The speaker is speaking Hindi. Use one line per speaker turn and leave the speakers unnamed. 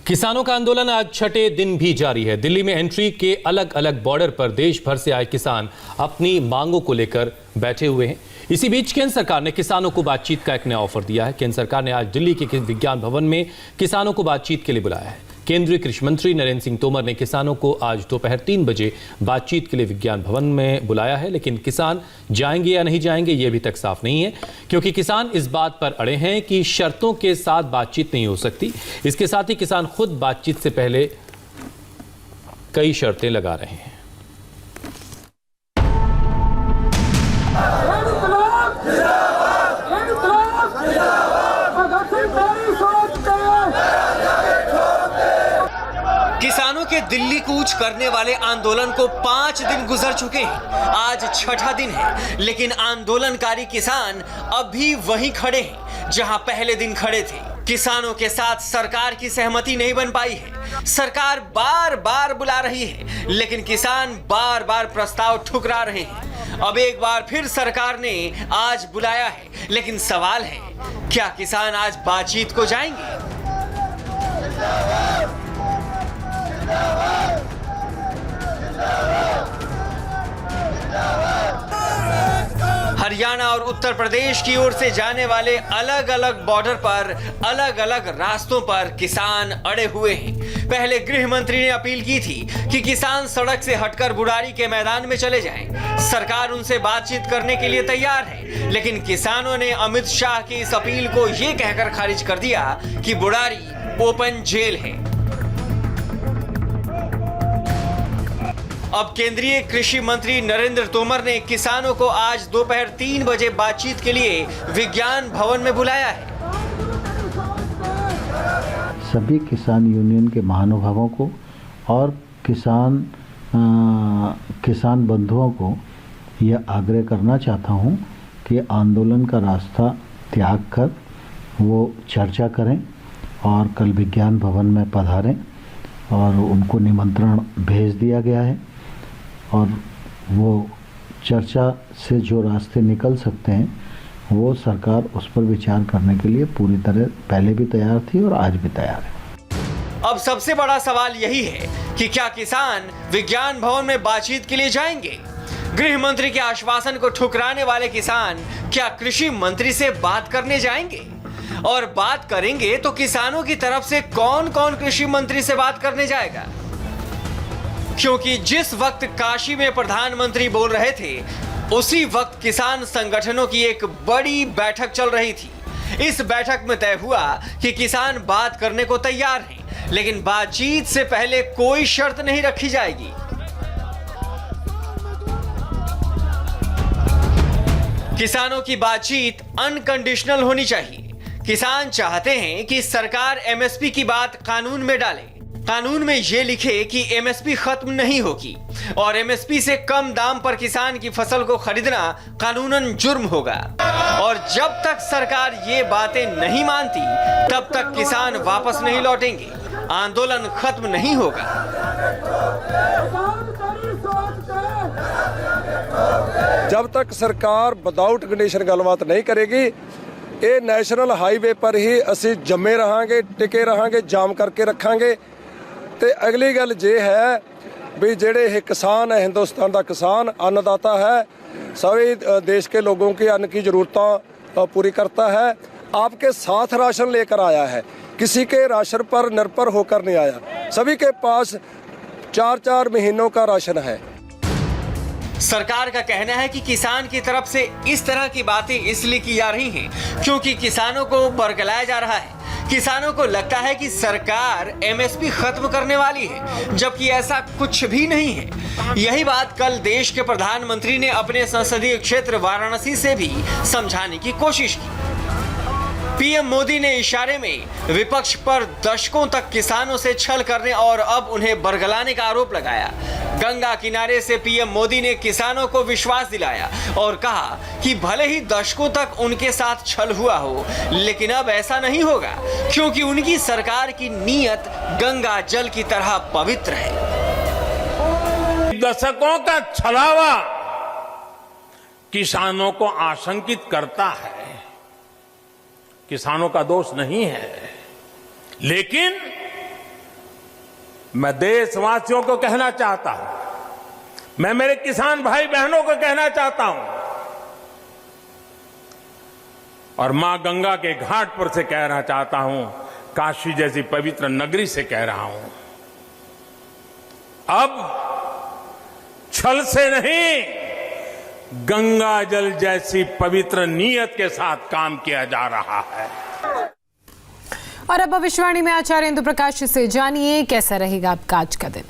किसानों का आंदोलन आज छठे दिन भी जारी है। दिल्ली में एंट्री के अलग अलग बॉर्डर पर देश भर से आए किसान अपनी मांगों को लेकर बैठे हुए हैं। इसी बीच केंद्र सरकार ने किसानों को बातचीत का एक नया ऑफर दिया है। केंद्र सरकार ने आज दिल्ली के विज्ञान भवन में किसानों को बातचीत के लिए बुलाया है। केंद्रीय कृषि मंत्री नरेंद्र सिंह तोमर ने किसानों को आज दोपहर 3 बजे बातचीत के लिए विज्ञान भवन में बुलाया है, लेकिन किसान जाएंगे या नहीं जाएंगे ये अभी तक साफ नहीं है, क्योंकि किसान इस बात पर अड़े हैं कि शर्तों के साथ बातचीत नहीं हो सकती। इसके साथ ही किसान खुद बातचीत से पहले कई शर्तें लगा रहे हैं।
किसानों के दिल्ली कूच करने वाले आंदोलन को 5 दिन गुजर चुके हैं। आज छठा दिन है, लेकिन आंदोलनकारी किसान अब भी वहीं खड़े हैं जहां पहले दिन खड़े थे। किसानों के साथ सरकार की सहमति नहीं बन पाई है। सरकार बार बार बुला रही है, लेकिन किसान बार बार प्रस्ताव ठुकरा रहे हैं। अब एक बार फिर सरकार ने आज बुलाया है, लेकिन सवाल है, क्या किसान आज बातचीत को जाएंगे? हरियाणा और उत्तर प्रदेश की ओर से जाने वाले अलग अलग बॉर्डर पर अलग अलग रास्तों पर किसान अड़े हुए हैं। पहले गृह मंत्री ने अपील की थी कि किसान सड़क से हटकर बुढ़ारी के मैदान में चले जाएं। सरकार उनसे बातचीत करने के लिए तैयार है, लेकिन किसानों ने अमित शाह की इस अपील को यह कहकर खारिज कर दिया कि बुढ़ारी ओपन जेल है। अब केंद्रीय कृषि मंत्री नरेंद्र तोमर ने किसानों को आज दोपहर 3 बजे बातचीत के लिए विज्ञान भवन में बुलाया है।
सभी किसान यूनियन के महानुभावों को और किसान बंधुओं को यह आग्रह करना चाहता हूं कि आंदोलन का रास्ता त्याग कर वो चर्चा करें और कल विज्ञान भवन में पधारें, और उनको निमंत्रण भेज दिया गया है और वो चर्चा से जो रास्ते निकल सकते हैं वो सरकार उस पर विचार करने के लिए पूरी तरह पहले भी तैयार थी और आज भी तैयार है।
अब सबसे बड़ा सवाल यही है कि क्या किसान विज्ञान भवन में बातचीत के लिए जाएंगे? गृह मंत्री के आश्वासन को ठुकराने वाले किसान क्या कृषि मंत्री से बात करने जाएंगे? और बात करेंगे तो किसानों की तरफ से कौन कौन कृषि मंत्री से बात करने जाएगा? क्योंकि जिस वक्त काशी में प्रधानमंत्री बोल रहे थे, उसी वक्त किसान संगठनों की एक बड़ी बैठक चल रही थी। इस बैठक में तय हुआ कि किसान बात करने को तैयार हैं, लेकिन बातचीत से पहले कोई शर्त नहीं रखी जाएगी। किसानों की बातचीत अनकंडीशनल होनी चाहिए। किसान चाहते हैं कि सरकार एमएसपी की बात कानून में डाले। कानून में यह लिखे कि एमएसपी खत्म नहीं होगी और एमएसपी से कम दाम पर किसान की फसल को खरीदना कानूनन जुर्म होगा। और जब तक सरकार ये बातें नहीं मानती, तब तक किसान वापस नहीं लौटेंगे। आंदोलन खत्म नहीं होगा।
जब तक सरकार विदाउट कंडीशन गलबात नहीं करेगी, ये नेशनल हाईवे पर ही असी जमे रहांगे, टिके रहांगे, जाम करके रखांगे। ਤੇ ਅਗਲੀ ਗੱਲ ਇਹ ਹੈ भी जेड़े ये किसान है, हिंदुस्तान का किसान अन्नदाता है, सभी देश के लोगों की अन्न की ज़रूरतें पूरी करता है। आपके साथ राशन लेकर आया है, किसी के राशन पर निर्भर होकर नहीं आया। सभी के पास 4-4 महीनों का राशन है।
सरकार का कहना है कि किसान की तरफ से इस तरह की बातें इसलिए की जा रही हैं क्योंकि किसानों को बरगलाया जा रहा है। किसानों को लगता है कि सरकार एमएसपी खत्म करने वाली है, जबकि ऐसा कुछ भी नहीं है। यही बात कल देश के प्रधानमंत्री ने अपने संसदीय क्षेत्र वाराणसी से भी समझाने की कोशिश की। पीएम मोदी ने इशारे में विपक्ष पर दशकों तक किसानों से छल करने और अब उन्हें बरगलाने का आरोप लगाया। गंगा किनारे से पीएम मोदी ने किसानों को विश्वास दिलाया और कहा कि भले ही दशकों तक उनके साथ छल हुआ हो, लेकिन अब ऐसा नहीं होगा, क्योंकि उनकी सरकार की नीयत गंगा जल की तरह पवित्र है।
दशकों का छलावा किसानों को आशंकित करता है। किसानों का दोष नहीं है, लेकिन मैं देशवासियों को कहना चाहता हूं, मैं मेरे किसान भाई बहनों को कहना चाहता हूं और मां गंगा के घाट पर से कहना चाहता हूं, काशी जैसी पवित्र नगरी से कह रहा हूं, अब छल से नहीं, गंगा जल जैसी पवित्र नीयत के साथ काम किया जा रहा है।
और अब भविष्यवाणी में आचार्य इंदु प्रकाश से जानिए कैसा रहेगा आपका आज का दिन।